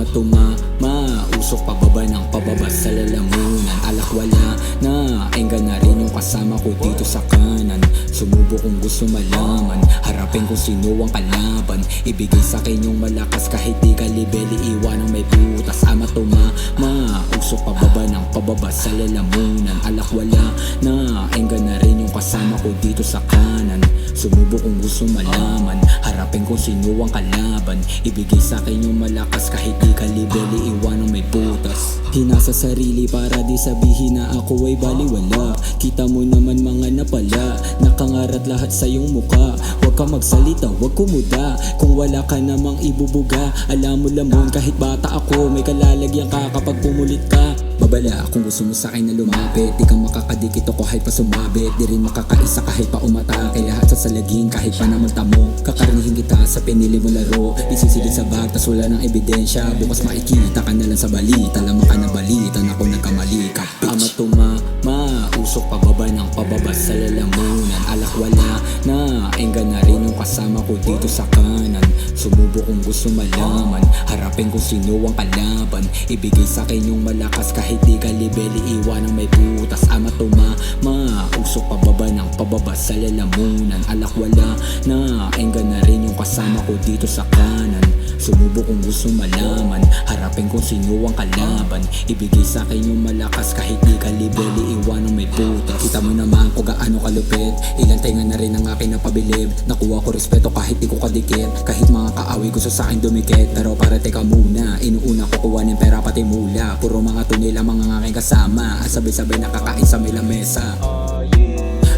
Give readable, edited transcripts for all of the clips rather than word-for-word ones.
Ama tumama, usok pababa ng pababa sa lalamunan. Alakwala na, enggan na rin yung kasama ko dito sa kanan. Sumubo kung gusto malaman, harapin kung sino ang kalaban. Ibigay sa akin yung malakas kahit di ka libeli, iwan ng may butas. Ama tumama, usok pababa ng pababa sa lalamunan. Alakwala na, enggan na rin yung kasama ko dito sa kanan. Sumubo kung gusto malaman, harapin kung sino ang kalaban. Ibigay sa akin yung malakas kahit di ka libeli, iwan ng may butas. Hinasa sarili para di sabihin na ako ay baliwala. Kita mo naman mga napala, nakangarat lahat sa iyong muka. Huwag ka magsalita, huwag kumuda, kung wala ka namang ibubuga. Alam mo lamon kahit bata ako, may kalalagyan ka kapag pumulit ka. Babala kung gusto mo sa akin na lumapit, di ka makakadikit ako kahit pa sumabit. Di rin makakaisa kahit pa umatake, lahat sa salagin kahit pa na magtamo. Kakarnihin kita sa pinili mo laro, isisilid sa bag tas wala ng ebidensya. Bukas makikita ka na lang sa balita, lamang ka na balita na ako nagkamali ka, bitch. Ama tumama, usok pababa ng pababa sa lalamunan. Alakwala na, enggan na rin yung kasama ko dito sa kanan. Sumubo kung gusto malaman, harapin kung sino ang kalaban. Ibigay sa akin yung malakas kahit di ka libeli, iwan ng may butas. Ama tumama, usok pababa ng pababa sa lalamunan. Alakwala na, enggan na rin yung kasama ko dito sa kanan. Sumubo kung gusto malaman, harapin kung sino ang kalaban. Ibigay sa akin yung malakas kahit di ka libeli, iwan ng may butas. Kita mo naman kung gaano kalupit, ilang tainga na rin ang akin napabilib. Nakuha ko respeto kahit di ko kadikit, kahit mga kaaway gusto sa akin dumikit. Pero para teka muna, inuuna ko kuha ng pera pati mula. Puro mga tunay lang mga aking kasama, sabay-sabay nakakain sa may lamesa.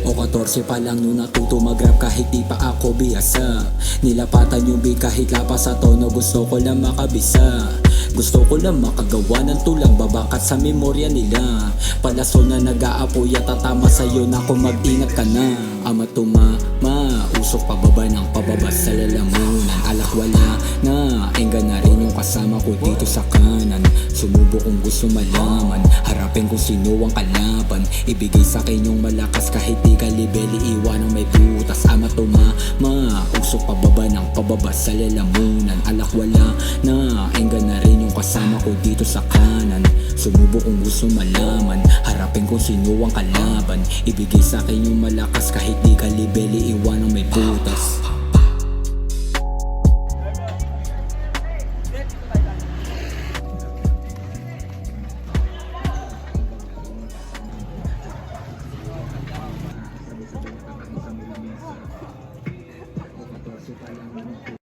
O 14 pa lang nung natuto mag-rap kahit di pa ako biyasa. Nilapatan yung beat kahit lapas sa tono, gusto ko lang makabisa. Gusto ko lang makagawa ng tulang babakat sa memorya nila. Palaso na nag-aapoy at tatama sa'yo na kung mag-ingat ka na. Ama tumama, usok pababa ng pababa sa lalamunan. Alakwala na, enggan na rin yung kasama ko dito sa kanan. Sumubo kung gusto malaman, harapin kung sino ang kalaban. Ibigay sa akin yung malakas kahit di ka libeli, iwan ng may butas. Ama tumama, usok pababa ng pababa sa lalamunan. Alakwala na, enggan na rin yung kasama ko dito sa kanan. Sumubo kung gusto malaman, harapin kung sino ang kalaban. Ibigay sa akin yung malakas kahit di ka libeli, iwan ng may butas.